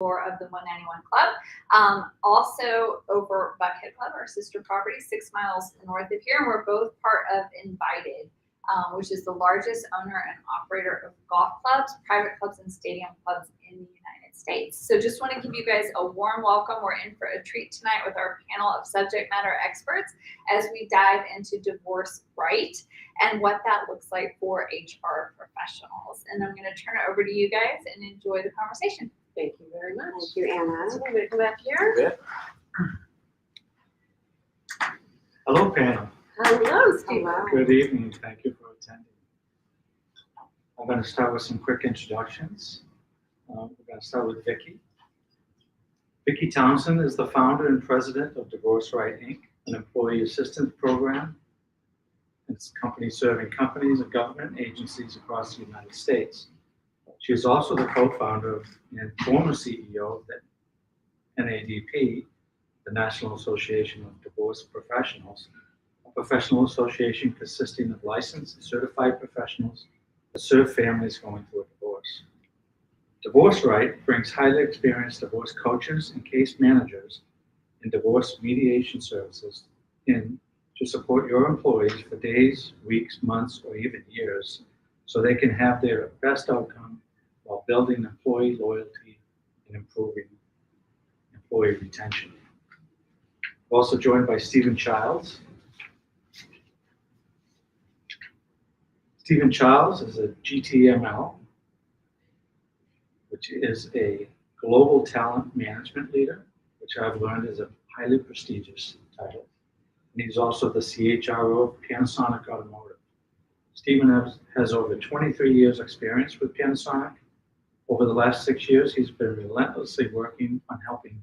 of the 191 Club. Also over Buckhead Club, our sister property, 6 miles north of here. And we're both part of Invited, which is the largest owner and operator of golf clubs, private clubs, and stadium clubs in the United States. So just want to give you guys a warm welcome. We're in for a treat tonight with our panel of subject matter experts as we dive into divorce right and what that looks like for HR professionals. And I'm going to turn it over to you guys and enjoy the conversation. Thank you very much. Thank you, Anna. So I'm going to come back here. Hello, panel. Hello, Steve. Hello. Good evening. Thank you for attending. I'm going to start with some quick introductions. We're going to start with Vicki. Vicki Townsend is the founder and president of Divorce Right, Inc., an employee assistance program. It's a company serving companies and government agencies across the United States. She is also the co-founder and former CEO of the NADP, the National Association of Divorce Professionals, a professional association consisting of licensed and certified professionals that serve families going through a divorce. Divorce Right brings highly experienced divorce coaches and case managers in divorce mediation services in to support your employees for days, weeks, months, or even years so they can have their best outcome while building employee loyalty and improving employee retention. We're also joined by Stephen Childs. Stephen Childs is a GTML, which is a global talent management leader, which I've learned is a highly prestigious title. And he's also the CHRO of Panasonic Automotive. Stephen has over 23 years experience with Panasonic. Over the last 6 years, he's been relentlessly working on helping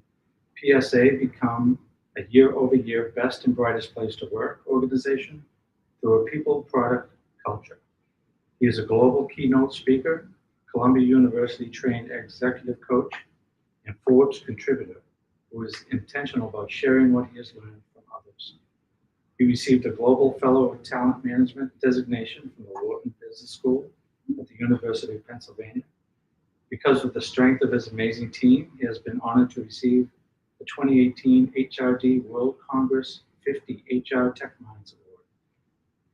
PSA become a year-over-year best and brightest place to work organization through a people product culture. He is a global keynote speaker, Columbia University trained executive coach, and Forbes contributor who is intentional about sharing what he has learned from others. He received a Global Fellow of Talent Management designation from the Wharton Business School at the University of Pennsylvania. Because of the strength of his amazing team, he has been honored to receive the 2018 HRD World Congress 50 HR Tech Minds Award,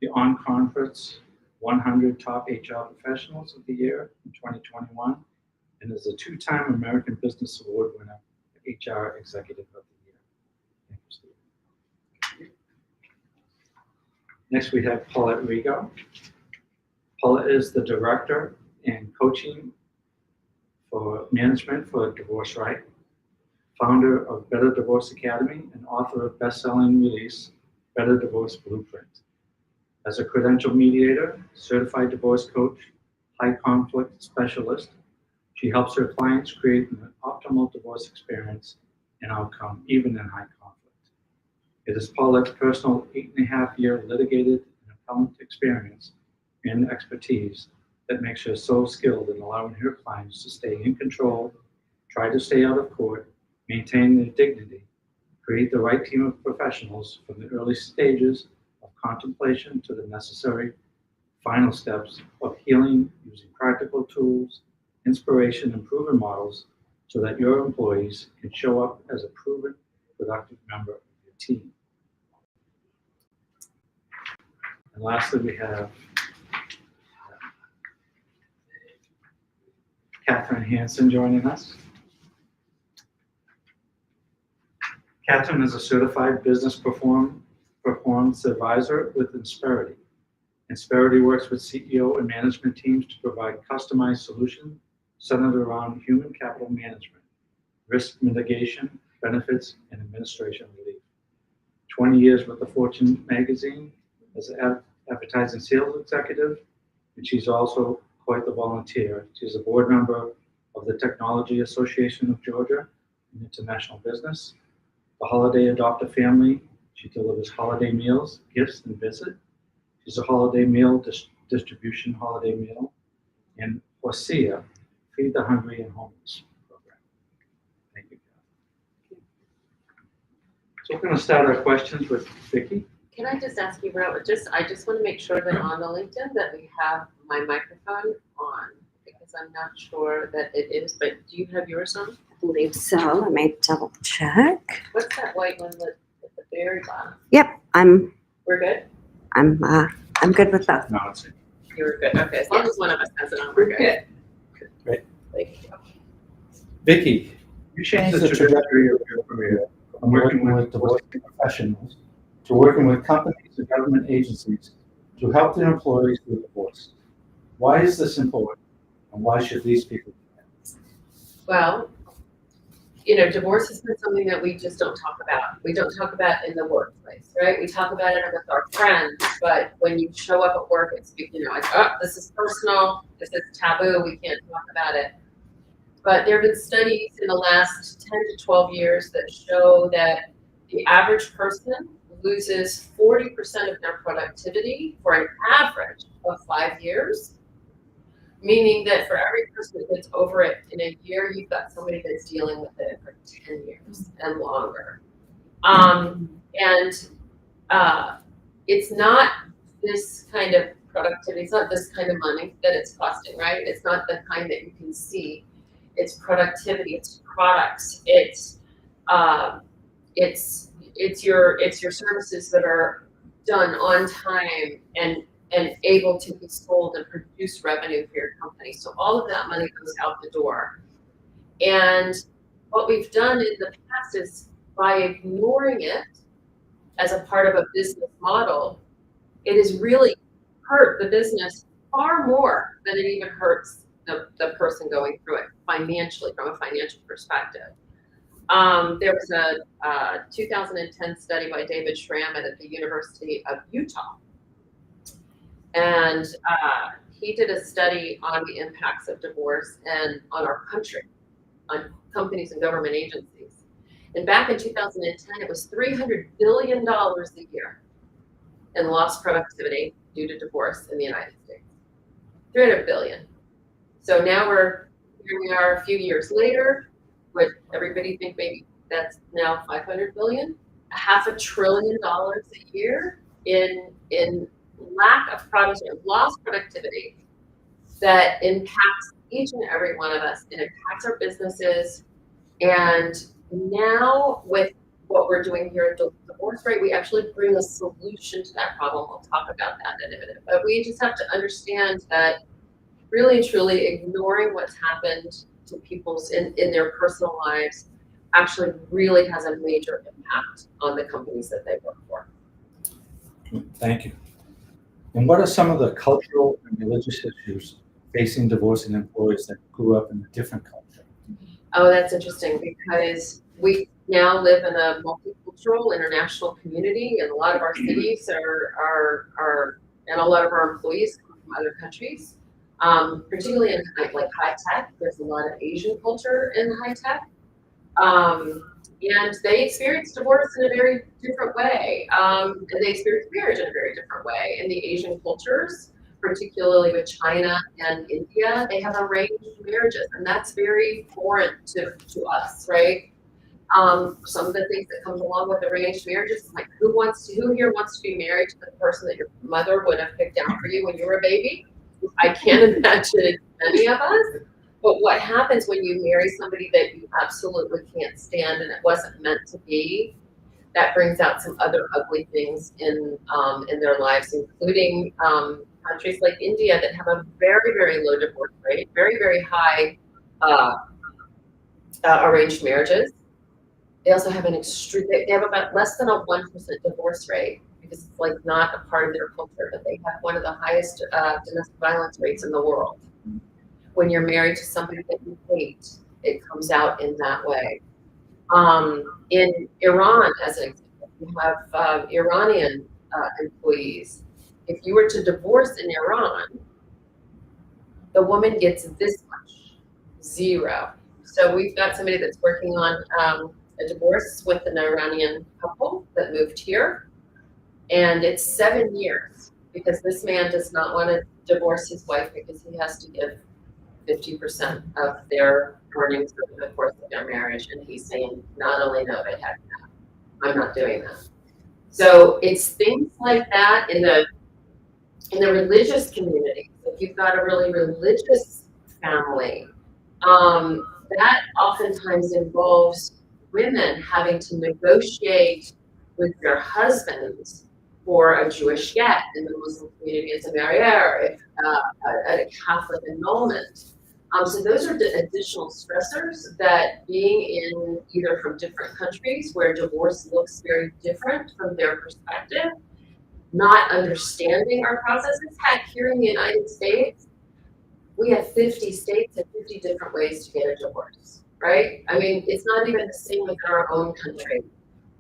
the On Conference 100 Top HR Professionals of the Year in 2021, and is a 2-time American Business Award winner for HR Executive of the Year. Thank you, Steve. Next, we have Paulette Rigo. Paulette is the Director in Coaching for Management for Divorce Right, founder of Better Divorce Academy, and author of best-selling release, Better Divorce Blueprint. As a credentialed mediator, certified divorce coach, high conflict specialist, she helps her clients create an optimal divorce experience and outcome, even in high conflict. It is Paulette's personal 8.5-year litigated and appellant experience and expertise that makes her so skilled in allowing her clients to stay in control, try to stay out of court, maintain their dignity, create the right team of professionals from the early stages of contemplation to the necessary final steps of healing using practical tools, inspiration, and proven models so that your employees can show up as a proven, productive member of your team. And lastly, we have Catherine Hansen joining us. Catherine is a certified business performance advisor with Insperity. Insperity works with CEO and management teams to provide customized solutions centered around human capital management, risk mitigation, benefits, and administration relief. 20 years with the Fortune magazine as an advertising sales executive, and she's also quite the volunteer. She's a board member of the Technology Association of Georgia in international business. The Holiday Adopt a Family, she delivers holiday meals, gifts, and visit. She's a holiday meal distribution holiday meal, and Hosea, Feed the Hungry and Homeless program. Thank you, Kathy. So we're going to start our questions with Vicki. Can I just ask you, I just want to make sure that on the LinkedIn that we have my microphone on, because because I'm not sure that it is, but do you have yours on? I believe so. Let me double check. What's that white one at the very bottom? Yep, I'm We're good? good with that. No, it's You were good, okay, as long as one of us has it on, we're good. Great. Thank you. Vicky, you changed the trajectory of your career from working with divorcing professionals to working with companies and government agencies to help their employees with divorce. Why is this important, and why should these people do that? Well, divorce has been something that we just don't talk about. We don't talk about in the workplace, right? We talk about it with our friends, but when you show up at work, it's, this is personal, this is taboo, we can't talk about it. But there have been studies in the last 10 to 12 years that show that the average person loses 40% of their productivity for an average of 5 years. Meaning that for every person that gets over it in a year, you've got somebody that's dealing with it for 10 years and longer. It's not this kind of productivity, it's not this kind of money that it's costing, right? It's not the kind that you can see. It's productivity, it's products, it's your services that are done on time and able to be sold and produce revenue for your company. So all of that money goes out the door. And what we've done in the past is by ignoring it as a part of a business model, it has really hurt the business far more than it even hurts the person going through it financially, from a financial perspective. There was a 2010 study by David Schramm at the University of Utah. And he did a study on the impacts of divorce and on our country, on companies and government agencies. And back in 2010, it was $300 billion a year in lost productivity due to divorce in the United States. 300 billion. So now here we are a few years later. Would everybody think maybe that's now 500 billion? $500 billion a year in lack of product, lost productivity that impacts each and every one of us. It impacts our businesses. And now with what we're doing here at the Divorce Rate, we actually bring a solution to that problem. We'll talk about that in a minute. But we just have to understand that really and truly ignoring what's happened to people's in their personal lives actually really has a major impact on the companies that they work for. Thank you. And what are some of the cultural and religious issues facing divorcing employees that grew up in a different culture? Oh, that's interesting because we now live in a multicultural international community, and a lot of our cities and a lot of our employees come from other countries, particularly in like high tech. There's a lot of Asian culture in high tech. And they experience divorce in a very different way. And they experience marriage in a very different way. In the Asian cultures, particularly with China and India, they have arranged marriages, and that's very foreign to us, right? Some of the things that come along with arranged marriages, like who here wants to be married to the person that your mother would have picked out for you when you were a baby? I can't imagine any of us. But what happens when you marry somebody that you absolutely can't stand and it wasn't meant to be, that brings out some other ugly things in their lives, including countries like India that have a very, very low divorce rate, very, very high arranged marriages. They also have they have about less than a 1% divorce rate because it's like not a part of their culture, but they have one of the highest domestic violence rates in the world. When you're married to somebody that you hate, it comes out in that way. In Iran, as an example, you have Iranian employees. If you were to divorce in Iran, the woman gets this much, 0. So we've got somebody that's working on a divorce with an Iranian couple that moved here, and it's 7 years because this man does not want to divorce his wife because he has to give 50% of their earnings over the course of their marriage, and he's saying, not only no, but heck no, I'm not doing that. So it's things like that in the religious community. If you've got a really religious family. That oftentimes involves women having to negotiate with their husbands for a Jewish get in the Muslim community. It's a marier, at a Catholic annulment. So those are the additional stressors that being in either from different countries where divorce looks very different from their perspective, not understanding our processes. Heck, here in the United States, we have 50 states and 50 different ways to get a divorce, right? I mean, it's not even the same within our own country,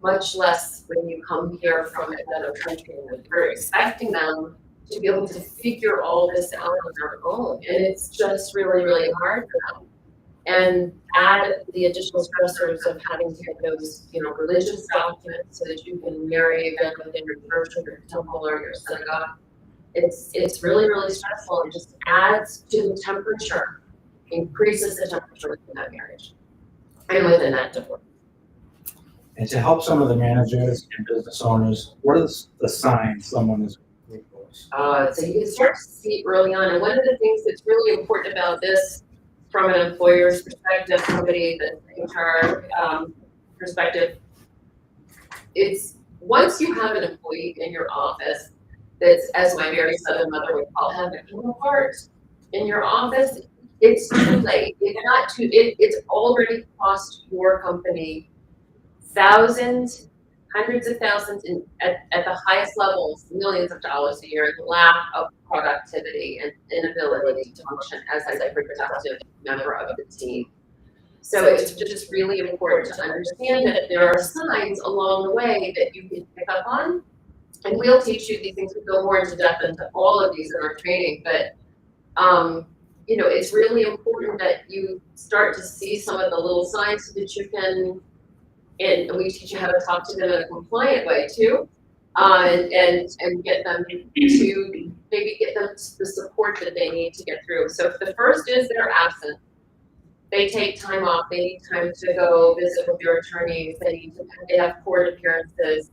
much less when you come here from another country and we're expecting them to be able to figure all this out on their own. And it's just really, really hard for them. And add the additional stressors of having to get those, religious documents so that you can marry them within your church or your temple or your synagogue. It's really, really stressful. It just adds to the temperature, increases the temperature within that marriage and within that divorce. And to help some of the managers and business owners, what are the signs someone is going for? So you can start to see early on. And one of the things that's really important about this from an employer's perspective, somebody that's HR perspective, it's once you have an employee in your office that's, as my very Southern mother would call it, a come apart in your office, it's too late. It's already cost your company thousands, hundreds of thousands, at the highest levels, millions of dollars a year, in lack of productivity and inability to function as a productive member of the team. So it's just really important to understand that there are signs along the way that you can pick up on. And we'll teach you these things. We go more into depth into all of these in our training, but it's really important that you start to see some of the little signs so that you can, and we teach you how to talk to them in a compliant way too, and get them to maybe get them the support that they need to get through. So if the first is they're absent, they take time off, they need time to go visit with their attorneys, they have court appearances,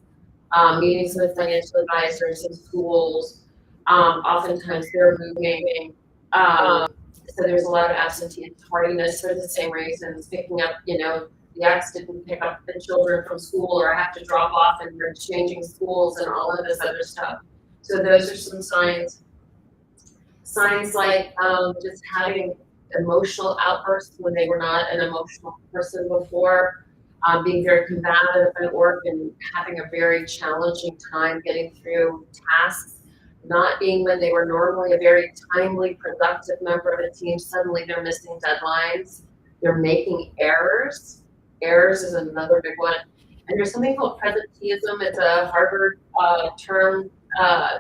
meetings with financial advisors in schools, oftentimes they're moving, so there's a lot of absentee tardiness for the same reasons, picking up, the ex didn't pick up the children from school, or I have to drop off and you're changing schools and all of this other stuff. So those are some signs. Signs like just having emotional outbursts when they were not an emotional person before, being very combative at work and having a very challenging time getting through tasks, not being when they were normally a very timely, productive member of a team, suddenly they're missing deadlines, they're making errors. Errors is another big one. And there's something called presenteeism. It's a Harvard term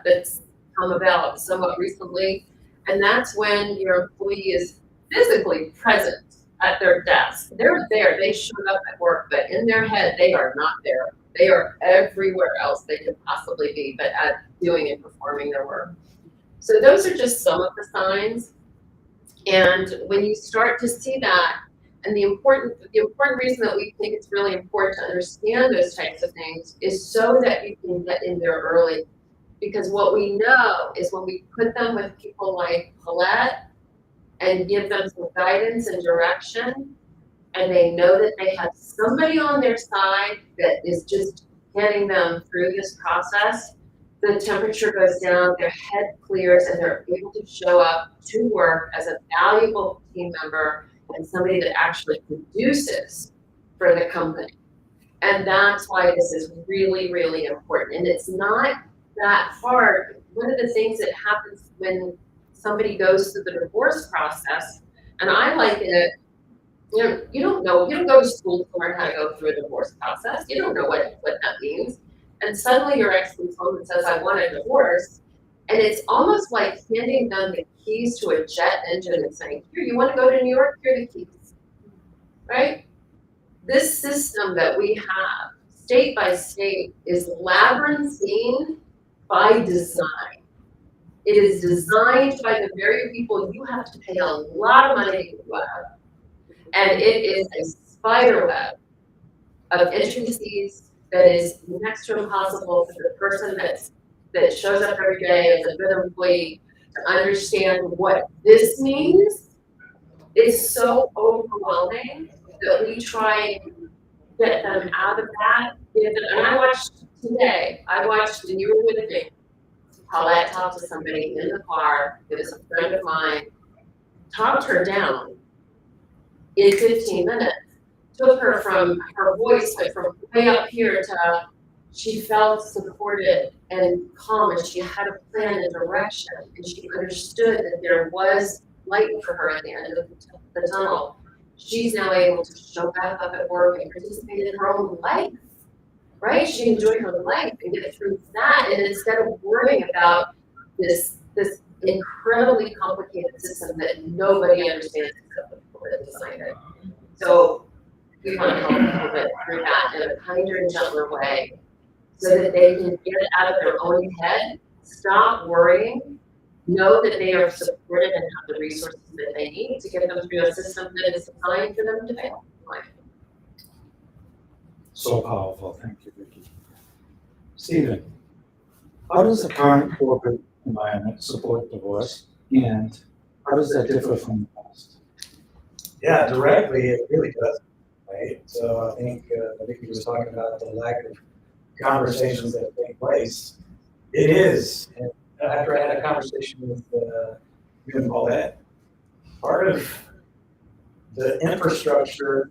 that's come about somewhat recently. And that's when your employee is physically present at their desk. They're there, they showed up at work, but in their head, they are not there. They are everywhere else they could possibly be, but at doing and performing their work. So those are just some of the signs. And when you start to see that, and the important reason that we think it's really important to understand those types of things is so that you can get in there early. Because what we know is when we put them with people like Paulette and give them some guidance and direction, and they know that they have somebody on their side that is just getting them through this process, the temperature goes down, their head clears, and they're able to show up to work as a valuable team member and somebody that actually produces for the company. And that's why this is really, really important. And it's not that hard. One of the things that happens when somebody goes through the divorce process, and I liken it, you don't go to school to learn how to go through a divorce process. You don't know what that means. And suddenly your ex comes home and says, I want a divorce. And it's almost like handing them the keys to a jet engine and saying, here, you want to go to New York? Here are the keys, right? This system that we have, state by state, is labyrinthine by design. It is designed by the very people you have to pay a lot of money to go out. And it is a spider web of intricacies that is next to impossible for the person that shows up every day as a good employee to understand what this means it's so overwhelming that we try and get them out of that. And I watched today, and you were with me, Paulette talked to somebody in the car, it was a friend of mine, talked her down in 15 minutes. Took her from her voice, like from way up here to, she felt supported and calm, and she had a plan and direction, and she understood that there was light for her at the end of the tunnel. She's now able to show back up at work and participate in her own life, right? She enjoyed her life and get through that, and instead of worrying about this incredibly complicated system that nobody understands except the people that designed it. So we want to help people get through that in a kinder and gentler way so that they can get it out of their own head, stop worrying, know that they are supported and have the resources that they need to get them through a system that is designed for them to fail. So powerful. Thank you, Vicki. Stephen, how does the current corporate environment support divorce, and how does that differ from the past? Yeah, directly, it really does, right? So I think Vicki was talking about the lack of conversations that take place. It is, and after I had a conversation with you and Paulette, part of the infrastructure,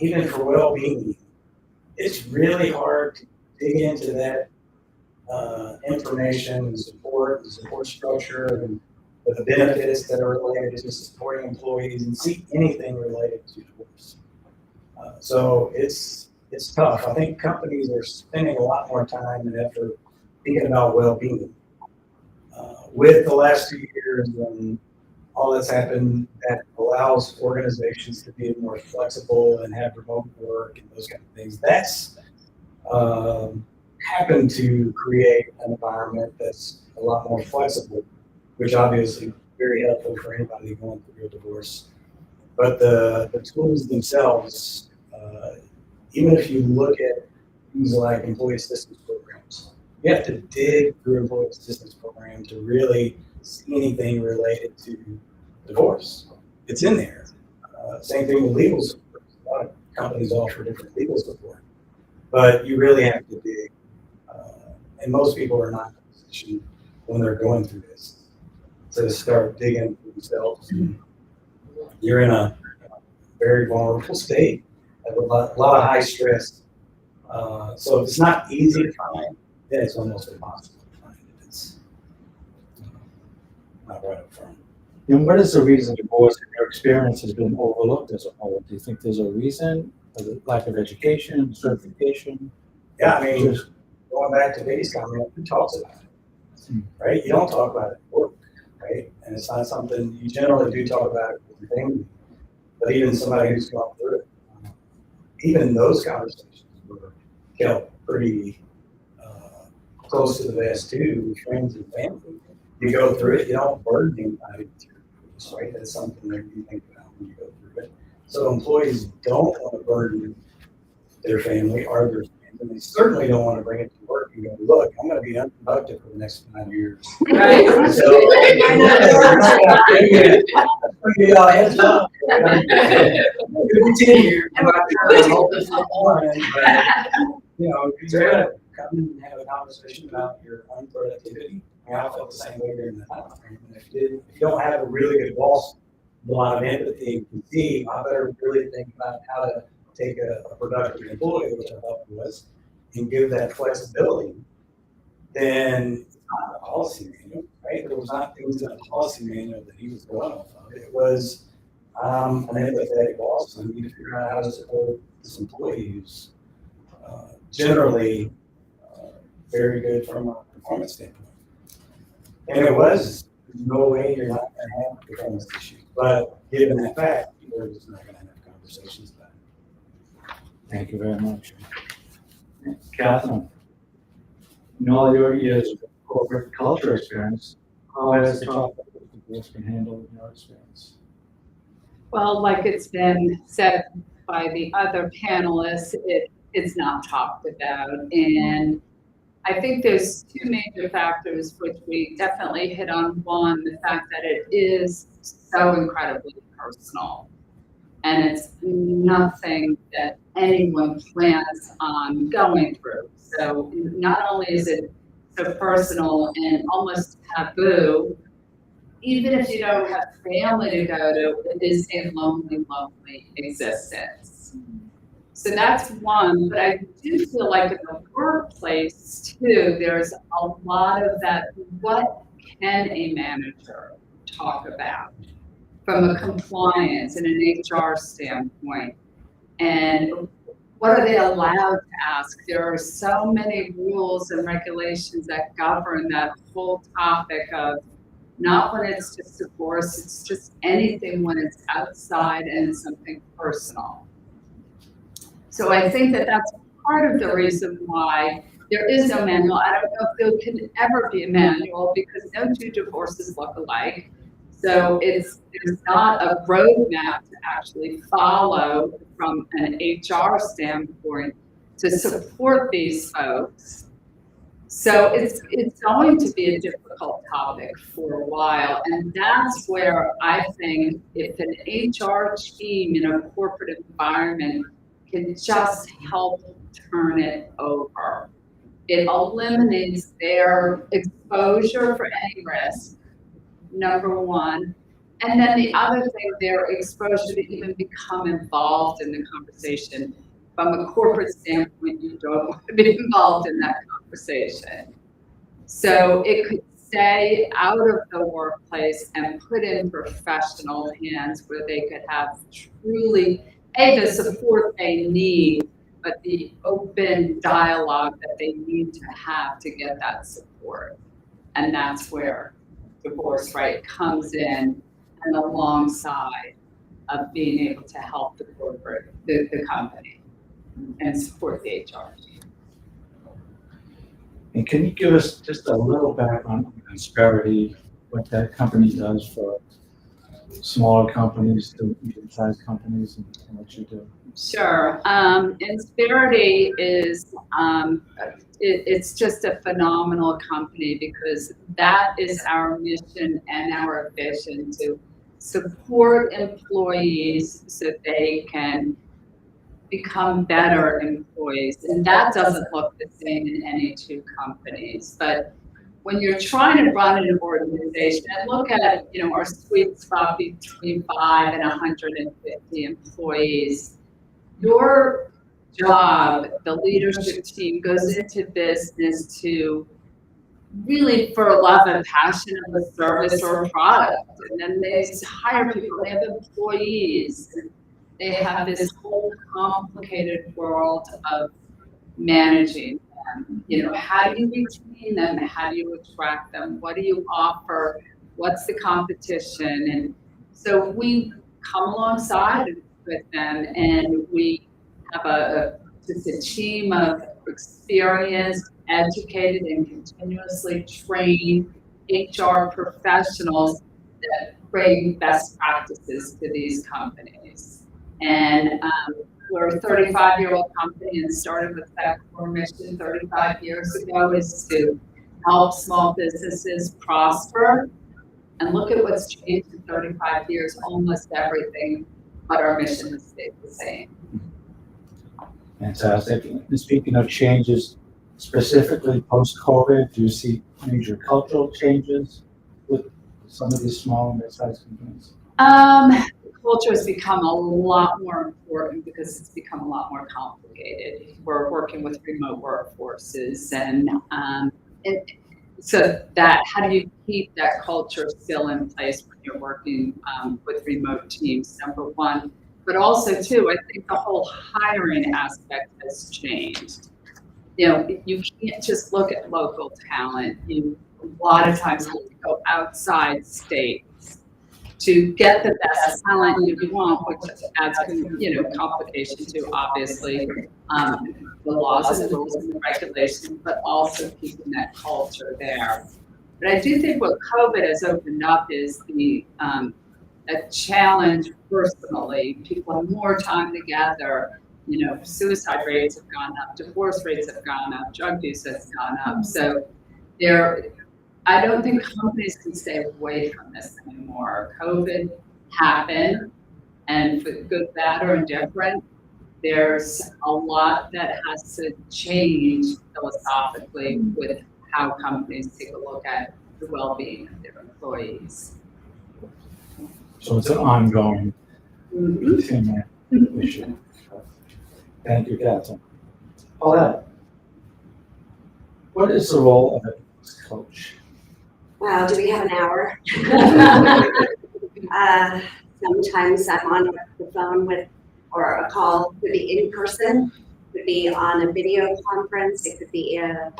even for well-being, it's really hard to dig into that information and support structure and the benefits that are related to supporting employees and see anything related to divorce. So it's tough. I think companies are spending a lot more time and effort thinking about well-being. With the last 2 years and all that's happened, that allows organizations to be more flexible and have remote work and those kind of things. That's happened to create an environment that's a lot more flexible, which obviously very helpful for anybody going through a divorce. But the tools themselves, even if you look at things like employee assistance programs, you have to dig through employee assistance program to really see anything related to divorce. It's in there. Same thing with legal support. A lot of companies offer different legal support, but you really have to dig. And most people are not in a position when they're going through this to start digging for themselves. You're in a very vulnerable state, a lot of high stress. So if it's not easy to find, then it's almost impossible to find if it's not right up front. And what is the reason divorce in your experience has been overlooked as a whole? Do you think there's a reason? Is it lack of education, certification? Yeah, I mean, going back to Vicki's comment, who talks about it, right? You don't talk about it at work, right? And it's not something, you generally do talk about it with your family, but even somebody who's gone through it, even those conversations were kept pretty close to the vest too, with friends and family. You go through it, you don't burden anybody with your rules, right? That's something that you think about when you go through it. So employees don't want to burden their family or their friends, and they certainly don't want to bring it to work and go, look, I'm going to be unproductive for the next 5 years. Right. So, heads up. It could be 10 years. I'm not sure. I'm hoping for one, but, you know, if you're going to come and have a conversation about your unproductivity, I mean, I felt the same way during the time frame. And if you don't have a really good boss, a lot of empathy and can see, I better really think about how to take a productive employee, which I thought was, and give that flexibility, then it's not a policy manual, right? There was not things in a policy manual that he was going off of. It was an empathetic boss, and we need to figure out how to support this employee who's generally very good from a performance standpoint. And it was, there's no way you're not going to have performance issues. But given that fact, people are just not going to have conversations about it. Thank you very much. Catherine, in all your years of corporate culture experience, how has the topic of divorce been handled in your experience? Well, like it's been said by the other panelists, it's not talked about. And I think there's two major factors, which we definitely hit on. One, the fact that it is so incredibly personal. And it's nothing that anyone plans on going through. So not only is it so personal and almost taboo, even if you don't have family to go to, it is a lonely, lonely existence. So that's one, but I do feel like in the workplace too, there's a lot of that. What can a manager talk about from a compliance and an HR standpoint? And what are they allowed to ask? There are so many rules and regulations that govern that whole topic of not when it's just divorce, it's just anything when it's outside and something personal. So I think that that's part of the reason why there is no manual. I don't know if there can ever be a manual because no two divorces look alike. So there's not a roadmap to actually follow from an HR standpoint to support these folks. So it's going to be a difficult topic for a while. And that's where I think if an HR team in a corporate environment can just help turn it over, it eliminates their exposure for any risk, number one. And then the other thing, their exposure to even become involved in the conversation. From a corporate standpoint, you don't want to be involved in that conversation. So it could stay out of the workplace and put in professional hands where they could have truly, the support they need, but the open dialogue that they need to have to get that support. And that's where Divorce Right comes in and alongside of being able to help the corporate, the company, and support the HR team. And can you give us just a little background on Insperity, what that company does for smaller companies to medium-sized companies and what you do? Sure. Insperity is, it's just a phenomenal company because that is our mission and our vision to support employees so they can become better employees. And that doesn't look the same in any two companies. But when you're trying to run an organization and look at, our sweet spot between 5 and 150 employees, your job, the leadership team goes into business to really for love and passion of a service or a product. And then they hire people, they have employees, they have this whole complicated world of managing them. How do you retain them? How do you attract them? What do you offer? What's the competition? And so we come alongside with them and we have just a team of experienced, educated, and continuously trained HR professionals that bring best practices to these companies. And we're a 35-year-old company and started with that core mission 35 years ago is to help small businesses prosper. And look at what's changed in 35 years, almost everything, but our mission has stayed the same. Fantastic. And speaking of changes, specifically post-COVID, do you see major cultural changes with some of these small and mid-sized companies? Culture has become a lot more important because it's become a lot more complicated. We're working with remote workforces and so that, how do you keep that culture still in place when you're working with remote teams, number one. But also too, I think the whole hiring aspect has changed. You can't just look at local talent. You a lot of times have to go outside states to get the best talent you want, which adds, complication to obviously the laws and the rules and the regulations, but also keeping that culture there. But I do think what COVID has opened up is a challenge personally. People have more time together. Suicide rates have gone up, divorce rates have gone up, drug use has gone up. So I don't think companies can stay away from this anymore. COVID happen, and for good, bad, or indifferent, there's a lot that has to change philosophically with how companies take a look at the well-being of their employees. So it's an ongoing thing, issue. Thank you, Catherine. Paulette, what is the role of a coach? Wow, do we have an hour? Sometimes I'm on the phone with, or a call, could be in person, could be on a video conference, it could be a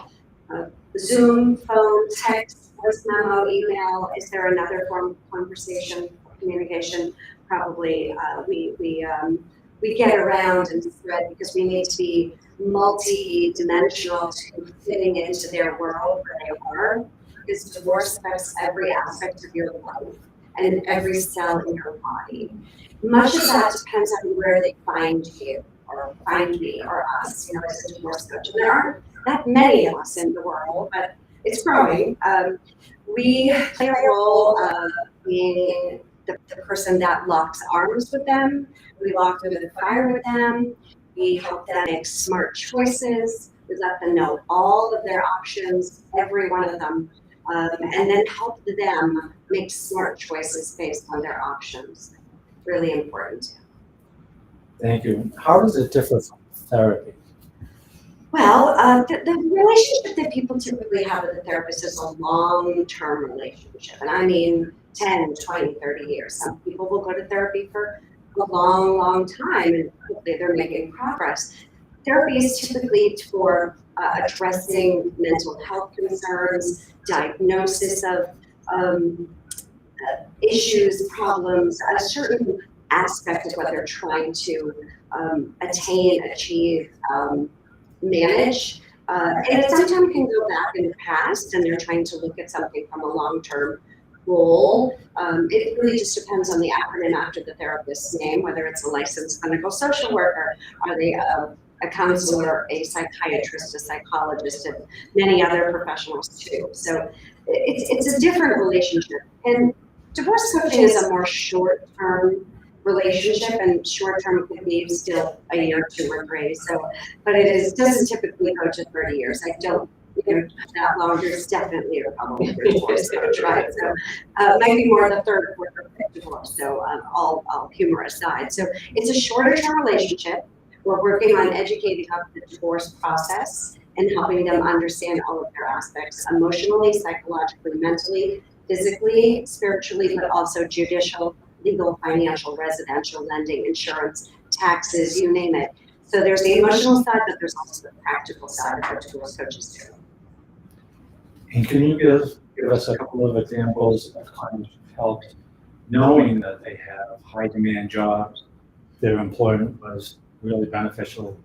Zoom, phone, text, voice memo, email. Is there another form of conversation, communication? Probably we get around and spread because we need to be multi-dimensional to fitting into their world where they are. Because divorce affects every aspect of your life and every cell in your body. Much of that depends on where they find you or find me or us, as a divorce coach. And there aren't that many of us in the world, but it's growing. We play a role of being the person that locks arms with them. We walk through the fire with them. We help them make smart choices. We let them know all of their options, every one of them, and then help them make smart choices based on their options. Really important. Thank you. How does it differ from therapy? Well, the relationship that people typically have with a therapist is a long-term relationship. And I mean 10, 20, 30 years. Some people will go to therapy for a long, long time and hopefully they're making progress. Therapy is typically for addressing mental health concerns, diagnosis of issues, problems, a certain aspect of what they're trying to attain, achieve, manage. And it sometimes can go back in the past and they're trying to look at something from a long-term goal. It really just depends on the acronym after the therapist's name, whether it's a licensed clinical social worker, are they a counselor, a psychiatrist, a psychologist, and many other professionals too. So it's a different relationship. And divorce coaching is a more short-term relationship, and short-term could be still a year, 2 or 3. So, but it doesn't typically go to 30 years. I don't, that long. There's definitely a problem with divorce coach, right? So, maybe more the 3rd or 4th divorce. So, all humor aside. So, it's a shorter-term relationship. We're working on educating up the divorce process and helping them understand all of their aspects, emotionally, psychologically, mentally, physically, spiritually, but also judicial, legal, financial, residential, lending, insurance, taxes, you name it. So there's the emotional side, but there's also the practical side of what divorce coaches do. And can you give us a couple of examples of clients you've helped, knowing that they have high demand jobs, their employment was really beneficial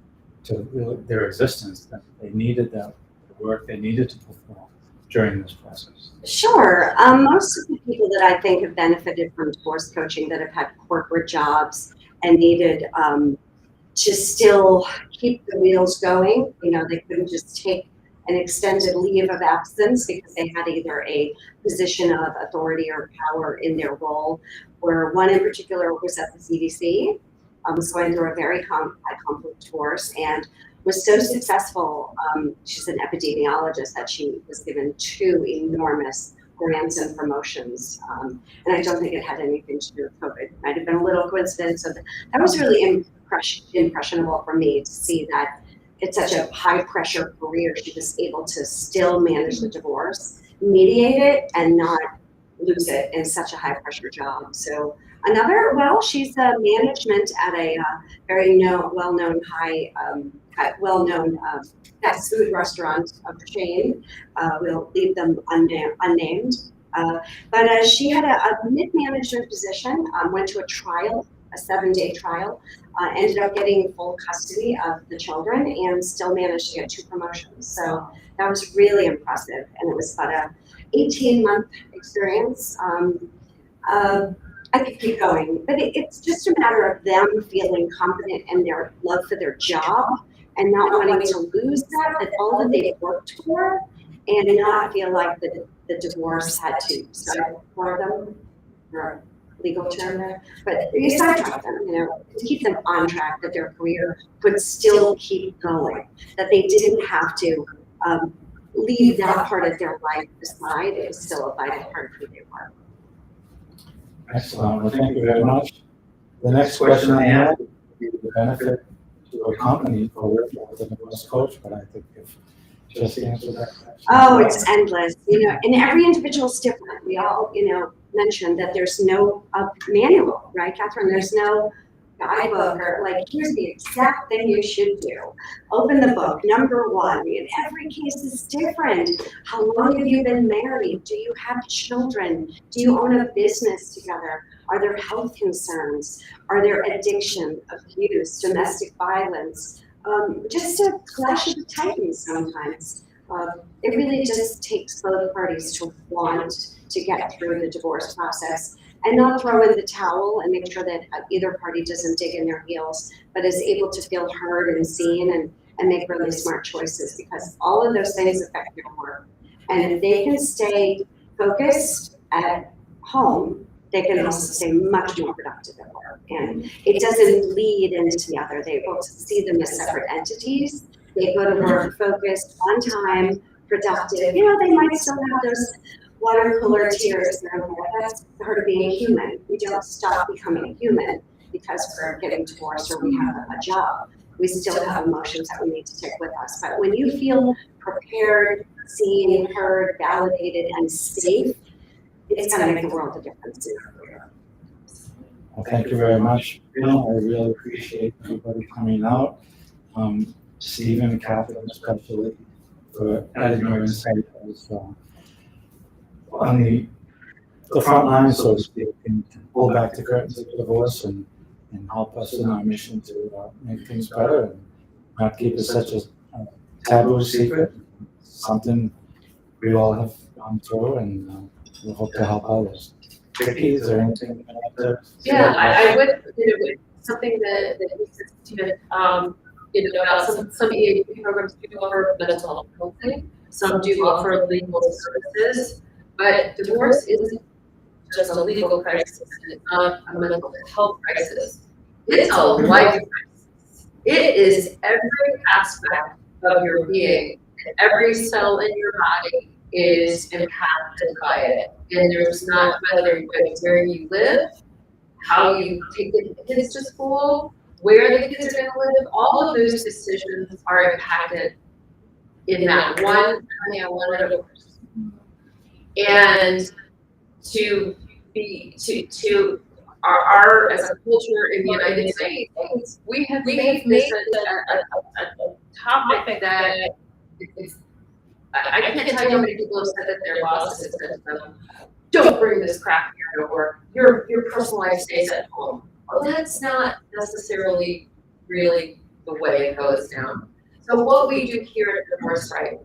to their existence, that they needed that work, they needed to perform during this process? Sure. Most of the people that I think have benefited from divorce coaching that have had corporate jobs and needed to still keep the wheels going, they couldn't just take an extended leave of absence because they had either a position of authority or power in their role, or one in particular was at the CDC, was going through a very high conflict divorce and was so successful. She's an epidemiologist that she was given 2 enormous grants and promotions. And I don't think it had anything to do with COVID. It might have been a little coincidence. So that was really impressionable for me to see that it's such a high pressure career. She was able to still manage the divorce, mediate it, and not lose it in such a high pressure job. So she's a management at a very well-known fast food restaurant of chain. We'll leave them unnamed. But she had a mid-management position, went to a trial, a 7-day trial, ended up getting full custody of the children and still managed to get 2 promotions. So that was really impressive. And it was about a 18-month experience. I could keep going, but it's just a matter of them feeling confident in their love for their job and not wanting to lose that all that they've worked for, and not feel like the divorce had to start for them or legal term there, but you sidetrack them, you know, to keep them on track, that their career could still keep going, that they didn't have to leave that part of their life aside. It was still a vital part of who they were. Excellent. Well, thank you very much. The next question I have would be the benefit to a company for working with a divorce coach, but I think if Jesse answered that question. Oh, it's endless, you know, and every individual's different. We all, you know, mentioned that there's no manual, right, Catherine? There's no guidebook or like, here's the exact thing you should do. Open the book, number one. And every case is different. How long have you been married? Do you have children? Do you own a business together? Are there health concerns? Are there addiction, abuse, domestic violence? Just a clash of the titans sometimes. It really just takes both parties to want to get through the divorce process and not throw in the towel, and make sure that either party doesn't dig in their heels, but is able to feel heard and seen and make really smart choices, because all of those things affect your work. And if they can stay focused at home, they can also stay much more productive at work. And it doesn't bleed into the other. They're able to see them as separate entities. They go to work focused, on time, productive. You know, they might still have those water cooler tears. That's part of being human. We don't stop becoming human because we're getting divorced or we have a job. We still have emotions that we need to take with us. But when you feel prepared, seen, heard, validated, and safe, it's going to make the world a difference in your career. Well, thank you very much, Bill. I really appreciate everybody coming out. Stephen, Catherine, especially, for adding your insight as on the front line, so to speak, and pull back the curtains of divorce and help us in our mission to make things better and not keep it such a taboo secret. Something we all have gone through, and we hope to help others. Vicki, is there anything you'd like to say? Yeah, I would, something that you said, Stephen, about some EAP programs do offer mental health counseling, some do offer legal services, but divorce isn't just a legal crisis, it's not a mental health crisis. It's a life crisis. It is every aspect of your being, and every cell in your body is impacted by it. And there's not whether where you live, how you take the kids to school, where the kids are going to live, all of those decisions are impacted in that one divorce. And to our as a culture in the United States, we have made this a topic that it's, I can't tell you how many people have said that their bosses have said to them, don't bring this crap here to work. Your personal life stays at home. Well, that's not necessarily really the way it goes down. So what we do here at Divorce Right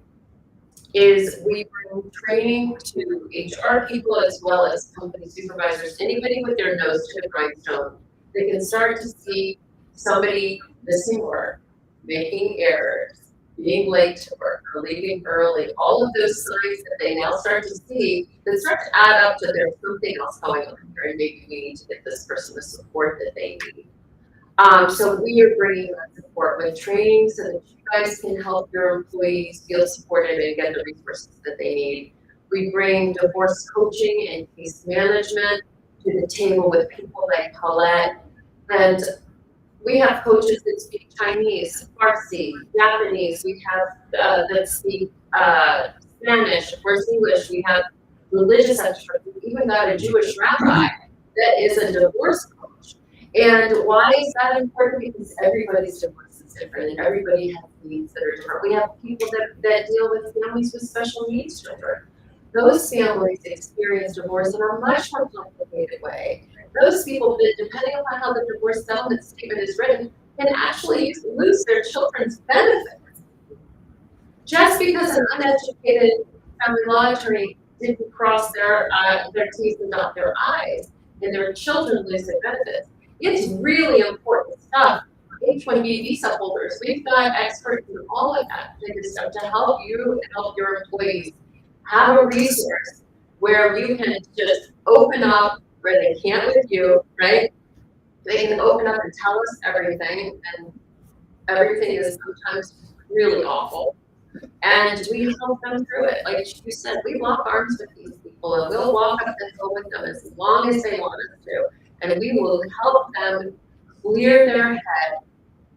is we bring training to HR people as well as company supervisors, anybody with their nose to the grindstone. They can start to see somebody missing work, making errors, being late to work or leaving early, all of those signs that they now start to see that start to add up to there's something else going on here, and maybe we need to get this person the support that they need. So we are bringing that support with training so that you guys can help your employees feel supported and get the resources that they need. We bring divorce coaching and case management to the table with people like Paulette, and we have coaches that speak Chinese, Farsi, Japanese. We have that speak Spanish, of course English. We have religious experts. We even got a Jewish rabbi that is a divorce coach. And why is that important? Because everybody's divorce is different, and everybody has needs that are different. We have people that deal with families with special needs children. Those families experience divorce in a much more complicated way. Those people, that, depending on how the divorce settlement statement is written, can actually lose their children's benefits. Just because an uneducated family law attorney didn't cross their T's and dot their I's, and their children lose their benefits. It's really important stuff. H-1B visa holders, we've got experts in all of that stuff to help you and help your employees have a resource where you can just open up where they can't with you, right? They can open up and tell us everything, and everything is sometimes really awful. And we help them through it. Like you said, we lock arms with these people, and we'll walk up and go with them as long as they want us to. And we will help them clear their head,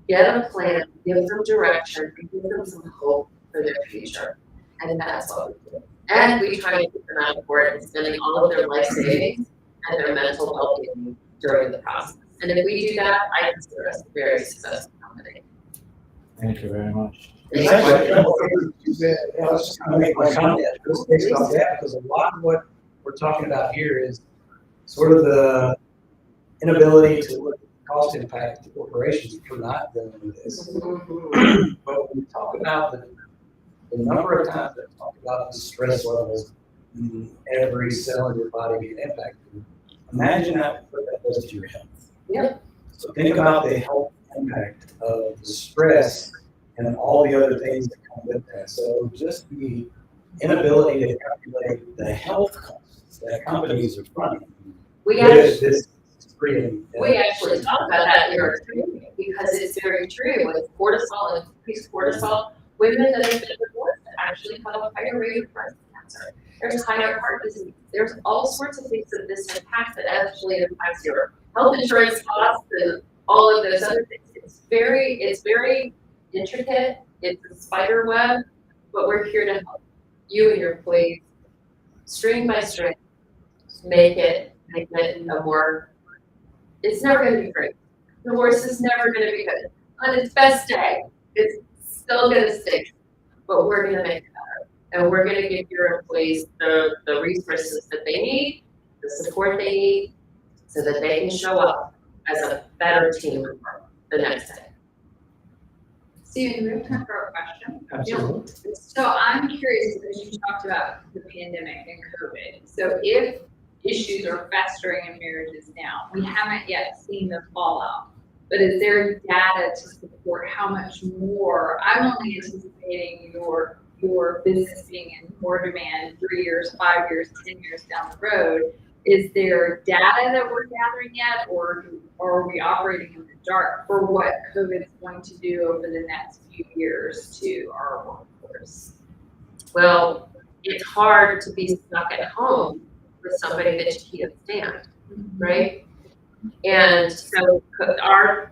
get a plan, give them direction, and give them some hope for their future. And that's what we do. And we try to keep them out of court and spending all of their life savings and their mental well-being during the process. And if we do that, I consider us a very successful company. Thank you very much. Exactly. I was just gonna make my comment based off that, because a lot of what we're talking about here is sort of the inability to look at the cost impact to corporations for not doing this. But when we talk about the number of times that we talk about the stress levels in every cell in your body being impacted, imagine what that does to your health. Yep. So think about the health impact of the stress and all the other things that come with that. So just the inability to calculate the health costs that companies are fronting. We This is pretty. We actually talk about that in our training because it's very true with cortisol and increased cortisol. Women that have been divorced actually have a higher rate of breast cancer. There's higher heart disease. There's all sorts of things that this impacts that actually impacts your health insurance costs and all of those other things. It's very intricate. It's a spider web, but we're here to help you and your employees string by string make it a more. It's never going to be great. Divorce is never going to be good. On its best day, it's still going to stink, but we're going to make it better. And we're going to give your employees the resources that they need, the support they need, so that they can show up as a better team member the next day. Steven, we have time for a question. Absolutely. So I'm curious, because you talked about the pandemic and COVID. So if issues are festering in marriages now, we haven't yet seen the fallout, but is there data to support how much more? I'm only anticipating your business being in more demand 3 years, 5 years, 10 years down the road. Is there data that we're gathering yet, or are we operating in the dark for what COVID is going to do over the next few years to our workforce? Well, it's hard to be stuck at home with somebody that you can't stand, right? And so our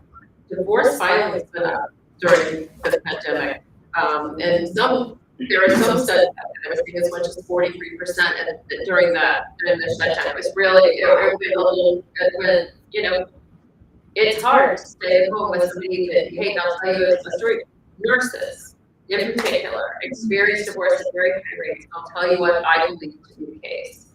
divorce filings went up during the pandemic. And there were some studies that was as much as 43% during the shutdown. It was really, it a little, when, it's hard to stay at home with somebody that you hate. I'll tell you a story. Nurses, in particular, experience divorce at very high rates. I'll tell you what I believe to be the case.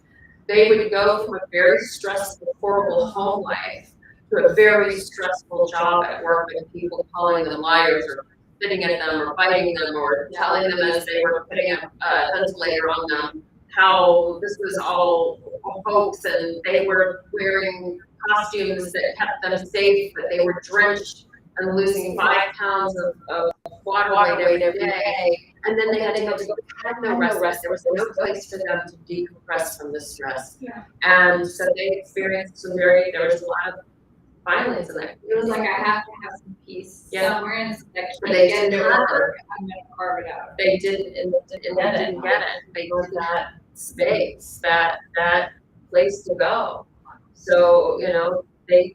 They would go from a very stressful, horrible home life to a very stressful job at work with people calling them liars or spitting at them or biting them or telling them as they were putting a ventilator on them how this was all a hoax and they were wearing costumes that kept them safe, but they were drenched and losing 5 pounds of water weight every day. And then they had to go to had no rest. There was no place for them to decompress from the stress. Yeah. And so they experienced there was a lot of violence in that. It was like, I have to have some peace somewhere in this next But they get didn't it have over. I'm gonna carve it out. They didn't, and they didn't get it. They wanted that space, that place to go. So, they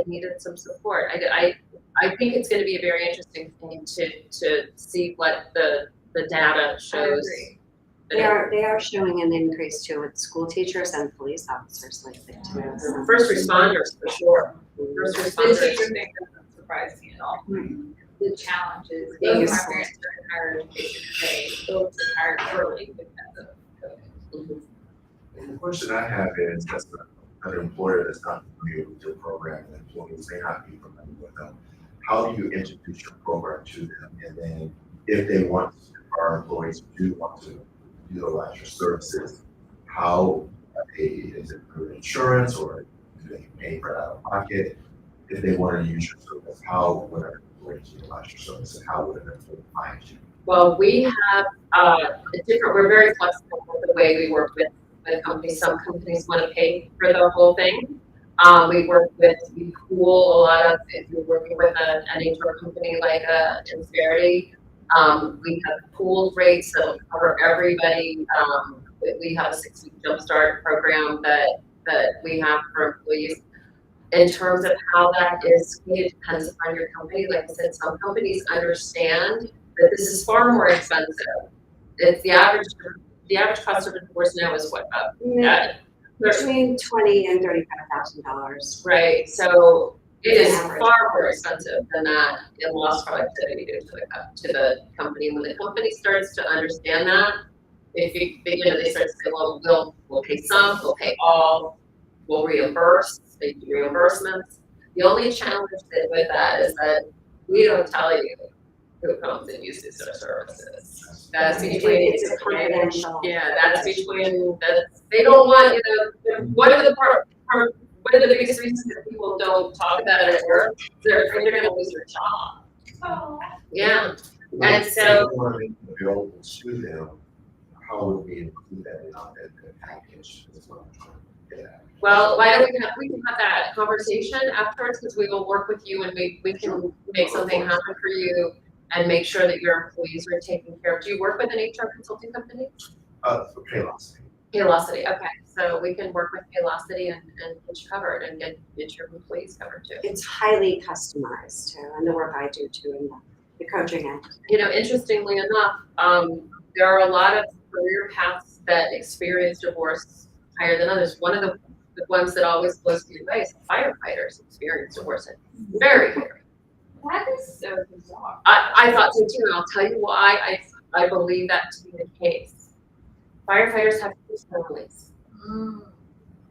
needed some support. I think it's gonna be a very interesting thing to see what the data shows. They are showing an increase too with school teachers and police officers lately too. So. First responders, for sure. First The responders. teacher thing doesn't surprise me at all. The challenges, Being both a my school parents are in higher education today, both retired early because of COVID. And the question I have is, as an employer that's not familiar with your program, and employees may not be familiar with them, how do you introduce your program to them? And then if they want, our employees do want to utilize your services, how is it through insurance or do they pay for it out of pocket? If they want to use your service, how would an employee utilize your service and how would an employee find you? Well, we have we're very flexible with the way we work with with companies. Some companies want to pay for the whole thing. We pool a lot of, if you're working with an HR company like Insperity, we have pooled rates that will cover everybody. We have a 6-week jumpstart program that we have for employees. In terms of how that is, it depends upon your company. Like I said, some companies understand that this is far more expensive. It's the average cost of a divorce now is what, Between $20,000 and $35,000. right? So it is far more expensive than that in lost productivity due to the company. When the company starts to understand that, they start to say, well, we'll pay some, we'll pay all, we'll reimburse, they do reimbursements. The only challenge with that is that we don't tell you who comes and uses our services. That's between, It's a confidential. yeah, that's between, they don't want, one of the biggest reasons that people don't talk about it at work is they're afraid they're gonna lose their job. Oh. Yeah, and so, Available to them, how would we include that in our package? That's what I'm trying to get at. well, why don't we can have that conversation afterwards, because we will work with you and we can make something happen for you and make sure that your employees are taken care of. Do you work with an HR consulting company? For Paylocity. Paylocity, okay, so we can work with Paylocity and get you covered and get your employees covered too. It's highly customized too, and the work I do too in the coaching end. Interestingly enough, there are a lot of career paths that experience divorce higher than others. One of the ones that always blows me away is firefighters experience divorce at very high. That is so bizarre. I thought so too, and I'll tell you why I believe that to be the case. Firefighters have two families.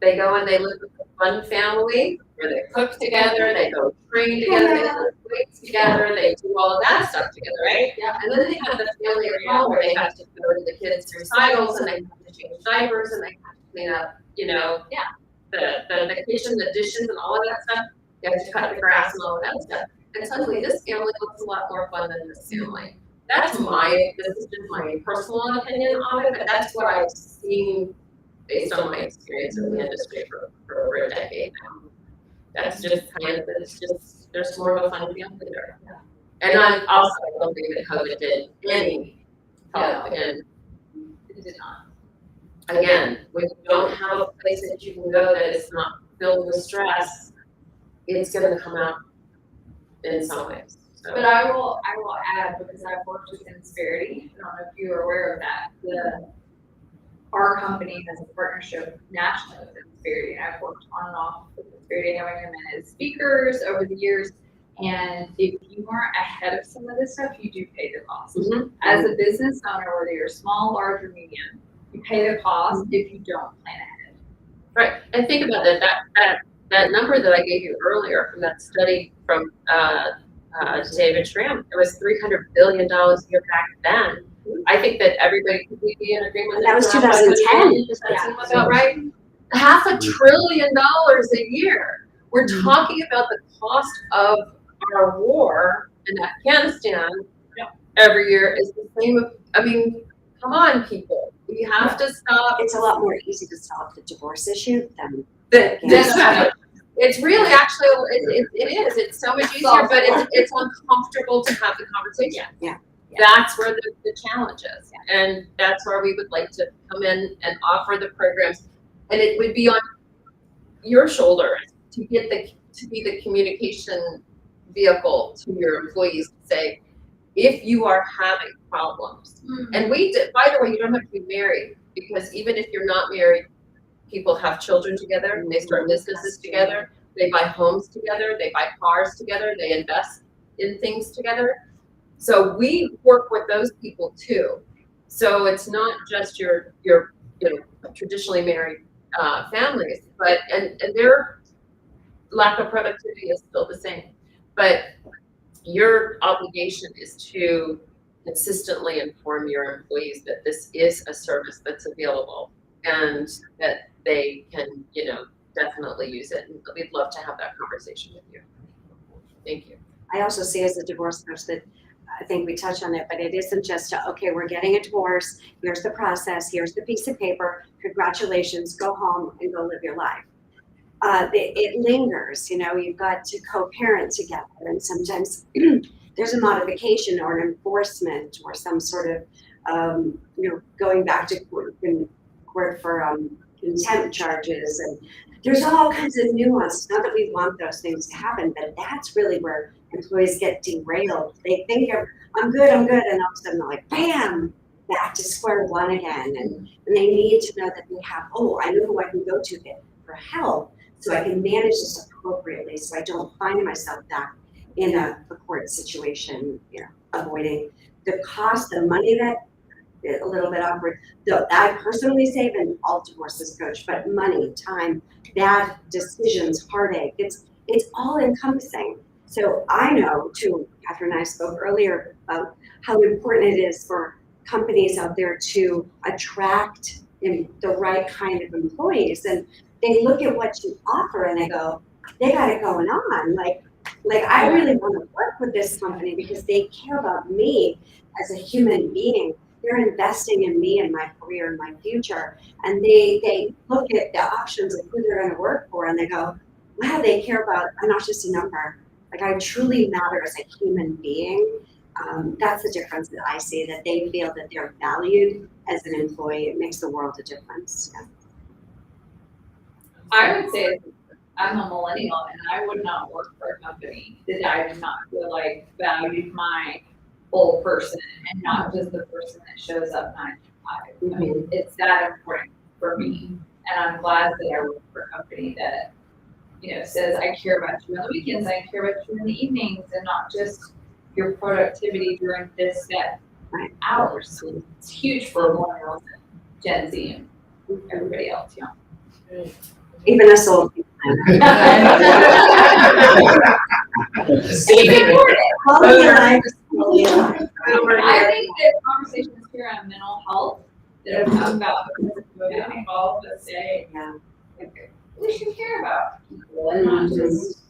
They go and they live with a fun family where they cook together, they go train together, they lift weights together, they do all of that stuff together, right? Yeah. And then they have the family at home where they have to go to the kids' recitals and they have to change diapers and they have to clean up, the kitchen, the dishes and all of that stuff. They have to cut the grass and all of that stuff. And suddenly this family looks a lot more fun than this family. This is just my personal opinion on it, but that's what I've seen based on my experience in the industry for over a decade now. That's just kind of, there's more of a fun family there. And I don't think that COVID did any help in. It did not. Again, when you don't have a place that you can go that is not filled with stress, it's gonna come out in some ways. So. But I will add, because I've worked with Insperity, I don't know if you are aware of that, our company has a partnership nationally with Insperity, and I've worked on and off with Insperity, having them in as speakers over the years. And if you aren't ahead of some of this stuff, you do pay the cost. Mm-hmm. As a business owner, whether you're small, large, or medium, you pay the cost if you don't plan ahead. Right, and think about that number that I gave you earlier from that study from David Schramm, it was $300 billion a year back then. I think that everybody could be in agreement. That was 2010. Does that seem about right? $500 billion a year. We're talking about the cost of our war in Afghanistan every year is the same. I mean, come on, people. We have to stop. It's a lot more easy to solve the divorce issue than It's really actually, it is. It's so much easier, but it's uncomfortable to have the conversation. Yeah. That's where the challenge is. And that's where we would like to come in and offer the programs. And it would be on your shoulders to be the communication vehicle to your employees to say, if you are having problems, and by the way, you don't have to be married, because even if you're not married, people have children together, and they start businesses together, they buy homes together, they buy cars together, they invest in things together. So we work with those people too. So it's not just your traditionally married families, but and their lack of productivity is still the same. But your obligation is to consistently inform your employees that this is a service that's available and that they can, definitely use it. And we'd love to have that conversation with you. Thank you. I also see as a divorce coach that I think we touched on it, but it isn't just okay, we're getting a divorce, here's the process, here's the piece of paper, congratulations, go home and go live your life. It lingers, you've got to co-parent together, and sometimes there's a modification or an enforcement or some sort of, going back to court for contempt charges, and there's all kinds of nuance. Not that we want those things to happen, but that's really where employees get derailed. They think I'm good, and all of a sudden they're like, bam, back to square one again, and they need to know that they have, I know who I can go to for help, so I can manage this appropriately, so I don't find myself back in a court situation, avoiding the cost, the money that a little bit awkward. Though I personally save, and all divorces coach, but money, time, bad decisions, heartache, it's all encompassing. So I know too, Catherine and I spoke earlier about how important it is for companies out there to attract the right kind of employees, and they look at what you offer and they go, they got it going on. Like I really want to work with this company because they care about me as a human being. They're investing in me and my career and my future. And they look at the options of who they're going to work for and they go, wow, they care about, I'm not just a number. Like I truly matter as a human being. That's the difference that I see, that they feel that they're valued as an employee. It makes the world a difference. Yeah. I would say I'm a millennial and I would not work for a company that I did not feel like valued my whole person and not just the person that shows up 9 to 5. I mean, it's that important for me. And I'm glad that I work for a company that, says I care about you on the weekends, I care about you in the evenings, and not just your productivity during this set hours. It's huge for millennials and Gen Z and everybody else, Even us old people. I think that conversations here on mental health that have come about because of COVID, all of us say, we should care about people and not just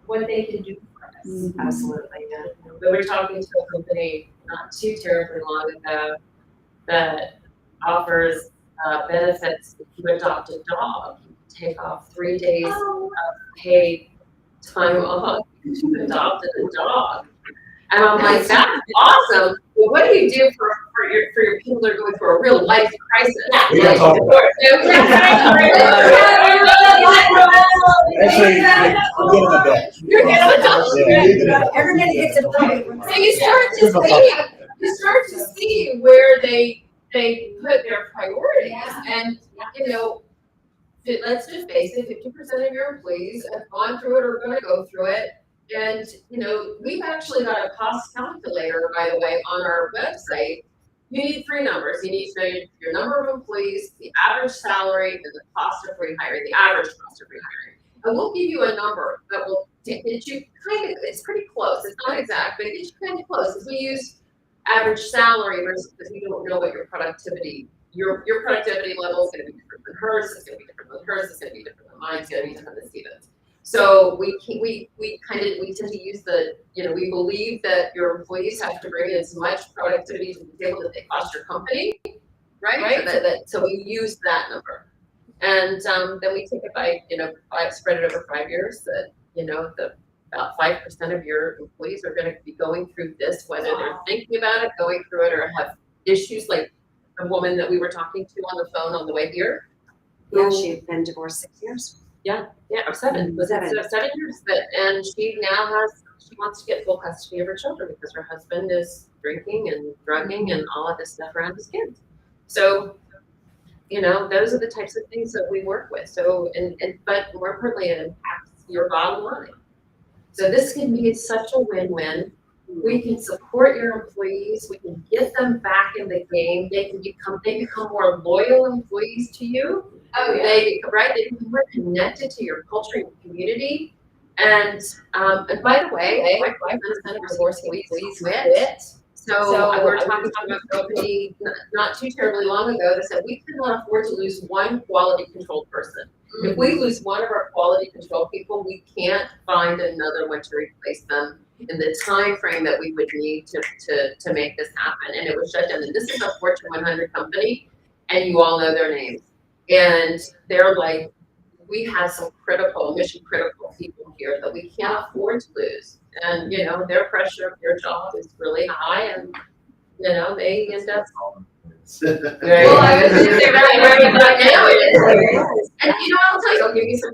what they can do for us. Absolutely, yeah. We were talking to a company not too terribly long ago that offers benefits if you adopt a dog. You take off 3 days of paid time off if you adopted a dog. And I'm like, that's awesome. But what do you do for your people that are going through a real life crisis? We don't talk about Actually, you're getting a dog. Everybody gets a break. So you start to see where they put their priorities, and let's just face it, 50% of your employees have gone through it or are going to go through it. And we've actually got a cost calculator, by the way, on our website. You need 3 numbers. You need to know your number of employees, the average salary, and the cost of rehiring, the average cost of rehiring. And we'll give you a number that will get you it's pretty close. It's not exact, but it gets you kind of close. Because we use average salary versus, because we don't know what your productivity level is going to be different than hers. It's going to be different than hers. It's going to be different than mine. It's going to be different than Stephen's. So we tend to use we believe that your employees have to bring in as much productivity to the table that they cost your company, right? So we use that number, and then we take it by spread it over 5 years. That about 5% of your employees are going to be going through this, whether they're thinking about it, going through it, or have issues like the woman that we were talking to on the phone on the way here. Yeah, she'd been divorced 6 years. Yeah, or 7. Was it 7 years? And she wants to get full custody of her children because her husband is drinking and drugging and all of this stuff around his kids. So, those are the types of things that we work with. So, but more importantly, it impacts your bottom line. So this can be such a win-win. We can support your employees. We can get them back in the game. They become more loyal employees to you. Oh, yeah. They become more connected to your culture and community. And by the way, 5% of divorce employees quit. So we're talking about a company not too terribly long ago that said we cannot afford to lose one quality control person. If we lose one of our quality control people, we can't find another one to replace them. in the time frame that we would need to make this happen, and it was shut down. And this is a Fortune 100 company, and you all know their names. And they're like, we have some mission critical people here that we can't afford to lose. And, you know, their pressure of their job is really high, and, you know, they end up. Well, I was gonna say right now it is. And you know, I'll tell you, I'll give you some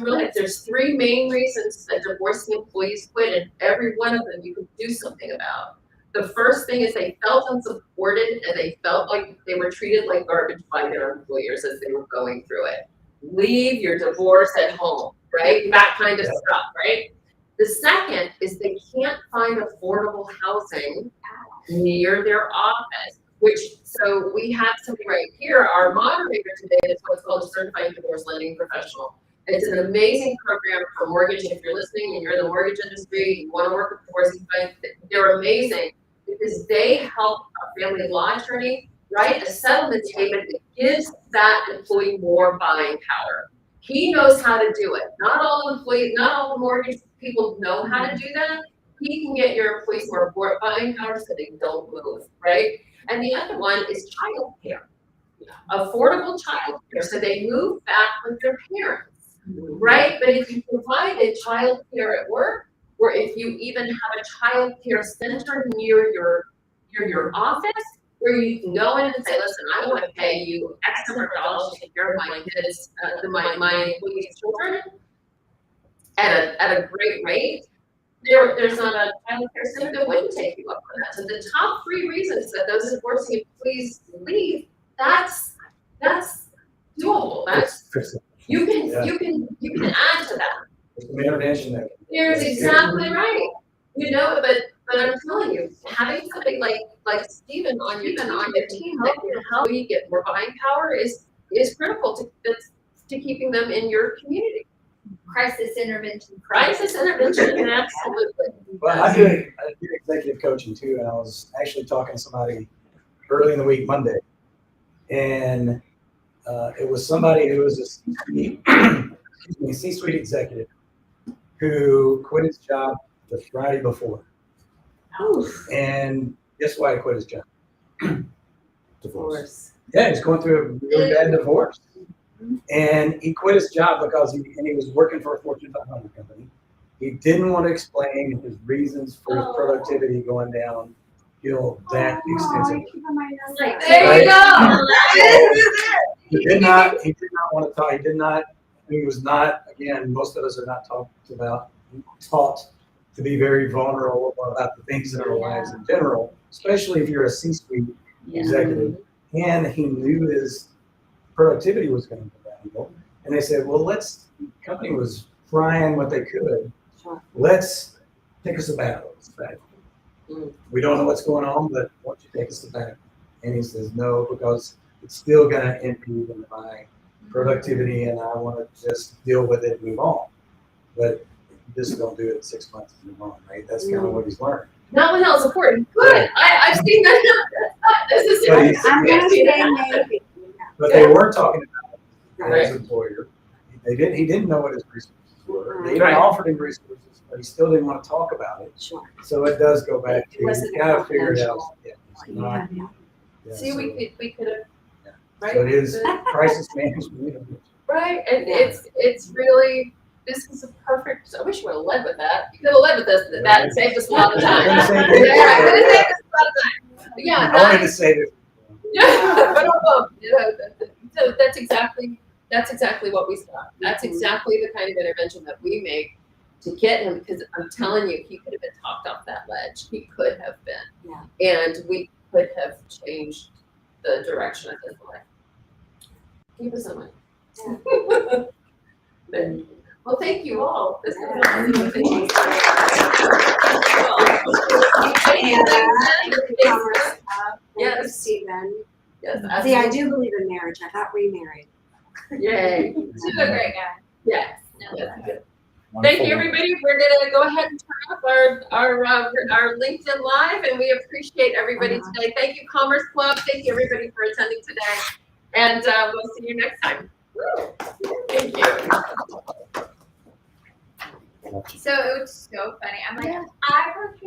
real hits. There's 3 main reasons that divorcing employees quit, and every one of them you can do something about. The first thing is they felt unsupported, and they felt like they were treated like garbage by their employers as they were going through it. Leave your divorce at home, right? That kind of stuff, right? The second is they can't find affordable housing near their office, so we have somebody right here, our moderator today, that's what's called a certified divorce lending professional. It's an amazing program for mortgage. If you're listening and you're in the mortgage industry, you want to work with divorcing clients, they're amazing because they help a family law attorney write a settlement statement that gives that employee more buying power. He knows how to do it. Not all the mortgage people know how to do that. He can get your employees more buying power so they don't move, right? And the other one is childcare, affordable childcare, so they move back with their parents, right? But if you provided childcare at work, or if you even have a childcare center near your office, where you can go in and say, listen, I want to pay you X number of dollars to take care of my kids, my employees' children, at a great rate. There's not a child care center that wouldn't take you up on that. So the top 3 reasons that those divorcing employees leave, that's doable. You can add to that. There's some intervention there. There's exactly right. You know, but I'm telling you, having somebody like Stephen on your team that can help you get more buying power is critical to keeping them in your community. Crisis intervention. Absolutely. Well, I do executive coaching too, and I was actually talking to somebody early in the week, Monday, and it was somebody who was a C-suite executive who quit his job the Friday before. And guess why he quit his job? Divorce. Yeah, he's going through a really bad divorce. And he quit his job because he was working for a Fortune 500 company. He didn't want to explain his reasons for his productivity going down, that extensively. There you go. He did not want to talk. He was not, again, most of us are not taught to be very vulnerable about the things in our lives in general, especially if you're a C-suite executive. And he knew his productivity was going to go down. And they said, well, the company was trying what they could. Let's take a sabbatical. We don't know what's going on, but why don't you take a sabbatical? And he says, no, because it's still going to impede on my productivity, and I want to just deal with it and move on. But just don't do it in 6 months and move on, right? That's kind of what he's learned. Not when else important. Good. I've seen that. This is I'm gonna say maybe. But they weren't talking about Right. his employer. He didn't know what his resources were. They even Right. offered him resources, but he still didn't want to talk about it. Sure. So it does go back to, Wasn't you gotta figure it out. confidential. Yeah, it's not- yeah, See, so- we could have, Yeah. right? So it is crisis management. Right, and Yeah. it's really, this is a perfect, I wish you would have led with that. You could have led with us, that saved us a lot of time. I'm gonna say Yeah, this. it would have saved us a lot of time. Yeah, I wanted to that, say this. yeah, so that's exactly what we saw. That's exactly the kind of intervention that we make to get him, because I'm telling you, he could have been talked off that ledge. He could have been. Yeah. And we could have changed the direction of his life. Keep us in mind. Well, thank you all. This is amazing. Yes. Stephen. Yes, See, I do believe in marriage. I got remarried. Yay. She's a great guy. Yes. Yes. Thank you, everybody. We're gonna go ahead and turn off our LinkedIn Live, and we appreciate everybody today. Thank you, Commerce Club. Thank you, everybody, for attending today, and we'll see you next time. Woo. Thank you. So it was so funny. I'm like, I work